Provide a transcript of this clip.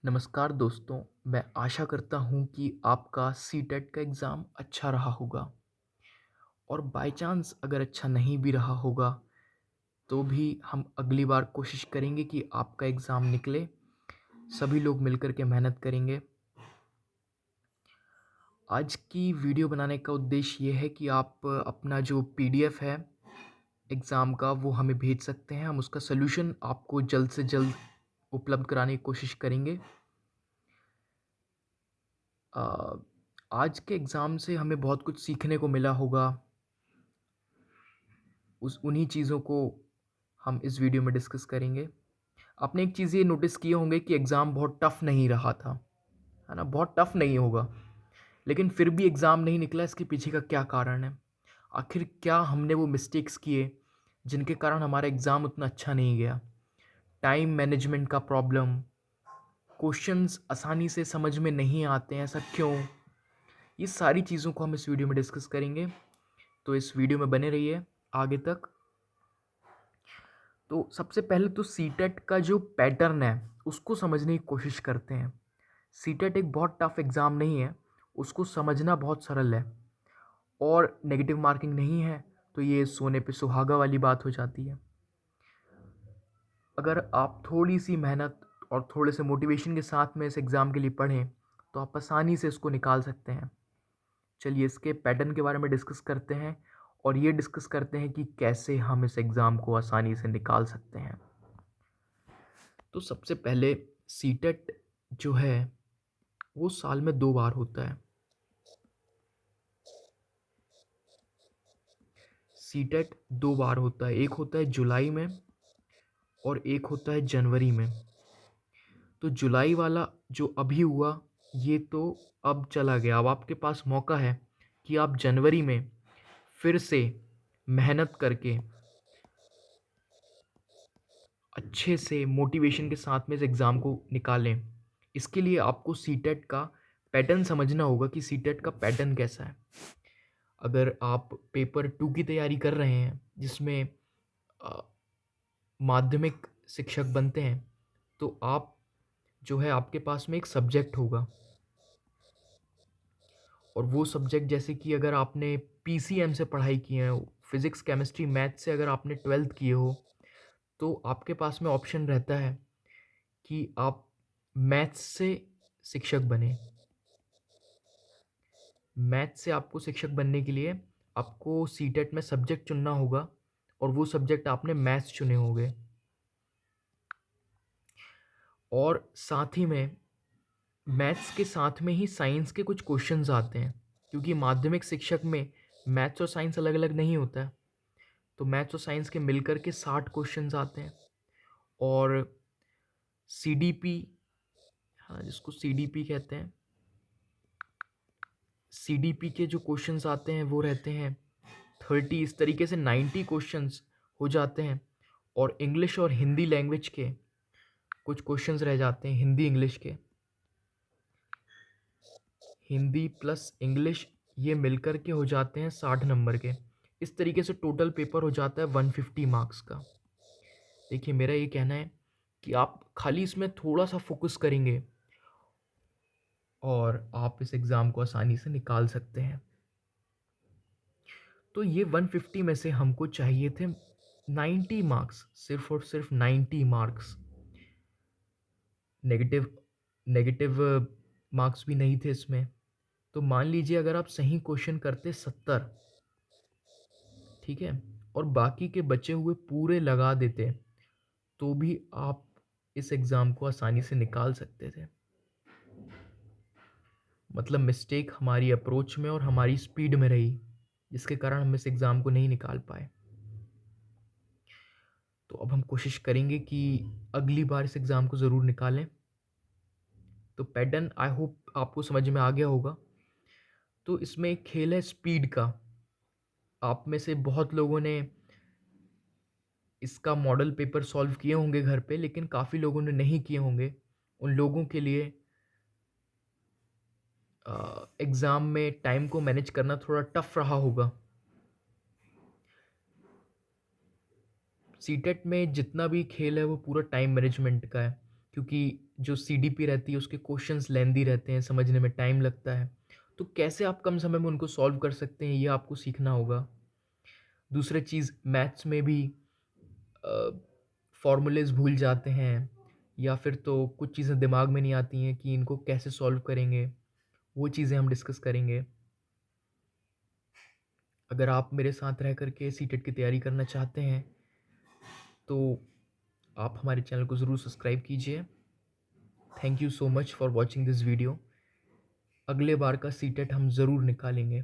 नमस्कार दोस्तों, मैं आशा करता हूँ कि आपका सीटेट का एग्ज़ाम अच्छा रहा होगा और बाय चांस अगर अच्छा नहीं भी रहा होगा, तो भी हम अगली बार कोशिश करेंगे कि आपका एग्ज़ाम निकले। सभी लोग मिलकर के मेहनत करेंगे। आज की वीडियो बनाने का उद्देश्य ये है कि आप अपना जो पीडीएफ है एग्ज़ाम का, वो हमें भेज सकते हैं। हम उसका सॉल्यूशन आपको जल्द से जल्द उपलब्ध कराने की कोशिश करेंगे। अ, आज के एग्ज़ाम से हमें बहुत कुछ सीखने को मिला होगा। उस उन्हीं चीज़ों को हम इस वीडियो में डिस्कस करेंगे। आपने एक चीज़ ये नोटिस किए होंगे कि एग्ज़ाम बहुत टफ़ नहीं रहा था, है ना? बहुत टफ़ नहीं होगा, लेकिन फिर भी एग्ज़ाम नहीं निकला, इसके पीछे का क्या कारण है? आखिर क्या हमने वो मिस्टेक्स किए, जिनके कारण हमारा एग्ज़ाम उतना अच्छा नहीं गया? टाइम मैनेजमेंट का प्रॉब्लम, क्वेश्चंस आसानी से समझ में नहीं आते हैं, ऐसा क्यों? ये सारी चीज़ों को हम इस वीडियो में डिस्कस करेंगे, तो इस वीडियो में बने रहिए आगे तक। तो सबसे पहले तो सीटेट का जो पैटर्न है उसको समझने की कोशिश करते हैं। सीटेट एक बहुत टफ एग्ज़ाम नहीं है, उसको समझना बहुत सरल है और नेगेटिव मार्किंग नहीं है, तो ये सोने पे सुहागा वाली बात हो जाती है। अगर आप थोड़ी सी मेहनत और थोड़े से मोटिवेशन के साथ में इस एग्ज़ाम के लिए पढ़ें, तो आप आसानी से इसको निकाल सकते हैं। चलिए इसके पैटर्न के बारे में डिस्कस करते हैं और ये डिस्कस करते हैं कि कैसे हम इस एग्ज़ाम को आसानी से निकाल सकते हैं। तो सबसे पहले सीटेट जो है वो साल में 2 बार होता है। सीटेट 2 बार होता है, एक होता है जुलाई में और एक होता है जनवरी में। तो जुलाई वाला जो अभी हुआ, ये तो अब चला गया। अब आपके पास मौका है कि आप जनवरी में फिर से मेहनत करके अच्छे से मोटिवेशन के साथ में इस एग्ज़ाम को निकालें। इसके लिए आपको सीटेट का पैटर्न समझना होगा कि सीटेट का पैटर्न कैसा है। अगर आप पेपर 2 की तैयारी कर रहे हैं, जिसमें अ, माध्यमिक शिक्षक बनते हैं, तो आप जो है आपके पास में एक सब्जेक्ट होगा और वो सब्जेक्ट जैसे कि अगर आपने पीसीएम से पढ़ाई की है, फिज़िक्स, केमिस्ट्री, मैथ से अगर आपने 12th किए हो, तो आपके पास में ऑप्शन रहता है कि आप मैथ्स से शिक्षक बनें। मैथ्स से आपको शिक्षक बनने के लिए आपको सीटेट में सब्जेक्ट चुनना होगा और वो सब्जेक्ट आपने मैथ्स चुने होंगे। और साथ ही में मैथ्स के साथ में ही साइंस के कुछ क्वेश्चंस आते हैं, क्योंकि माध्यमिक शिक्षक में मैथ्स और साइंस अलग-अलग नहीं होता है। तो मैथ्स और साइंस के मिलकर के 60 क्वेश्चंस आते हैं और सीडीपी, हाँ, जिसको सीडीपी कहते हैं, सीडीपी के जो क्वेश्चंस आते हैं वो रहते हैं 30, इस तरीके से 90 क्वेश्चंस हो जाते हैं। और इंग्लिश और हिंदी लैंग्वेज के कुछ क्वेश्चंस रह जाते हैं, हिंदी इंग्लिश के। हिंदी प्लस इंग्लिश ये मिलकर के हो जाते हैं 60 नंबर के। इस तरीके से टोटल पेपर हो जाता है 150 मार्क्स का। देखिए मेरा ये कहना है कि आप खाली इसमें थोड़ा-सा फ़ोकस करेंगे और आप इस एग्ज़ाम को आसानी से निकाल सकते हैं। तो ये 150 में से हमको चाहिए थे 90 मार्क्स, सिर्फ़ और सिर्फ़ 90 मार्क्स। नेगेटिव नेगेटिव मार्क्स भी नहीं थे इसमें। तो मान लीजिए अगर आप सही क्वेश्चन करते 70, ठीक है? और बाकी के बचे हुए पूरे लगा देते, तो भी आप इस एग्ज़ाम को आसानी से निकाल सकते थे। मतलब मिस्टेक हमारी अप्रोच में और हमारी स्पीड में रही, जिसके कारण हम इस एग्ज़ाम को नहीं निकाल पाए। तो अब हम कोशिश करेंगे कि अगली बार इस एग्ज़ाम को ज़रूर निकालें। तो पैटर्न आई होप आपको समझ में आ गया होगा। तो इसमें एक खेल है स्पीड का। आप में से बहुत लोगों ने इसका मॉडल पेपर सॉल्व किए होंगे घर पे, लेकिन काफ़ी लोगों ने नहीं किए होंगे। उन लोगों के लिए एग्ज़ाम में टाइम को मैनेज करना थोड़ा टफ रहा होगा। सीटेट में जितना भी खेल है वो पूरा टाइम मैनेजमेंट का है, क्योंकि जो सीडीपी रहती है उसके क्वेश्चंस लेंदी रहते हैं, समझने में टाइम लगता है। तो कैसे आप कम समय में उनको सॉल्व कर सकते हैं, ये आपको सीखना होगा। दूसरी चीज़, मैथ्स में भी फ़ॉर्मूलेज़ भूल जाते हैं या फिर तो कुछ चीज़ें दिमाग में नहीं आती हैं कि इनको कैसे सॉल्व करेंगे, वो चीज़ें हम डिस्कस करेंगे। अगर आप मेरे साथ रह कर के सीटेट की तैयारी करना चाहते हैं, तो आप हमारे चैनल को ज़रूर सब्सक्राइब कीजिए। Thank you so much for watching this video. अगले बार का सीटेट हम ज़रूर निकालेंगे।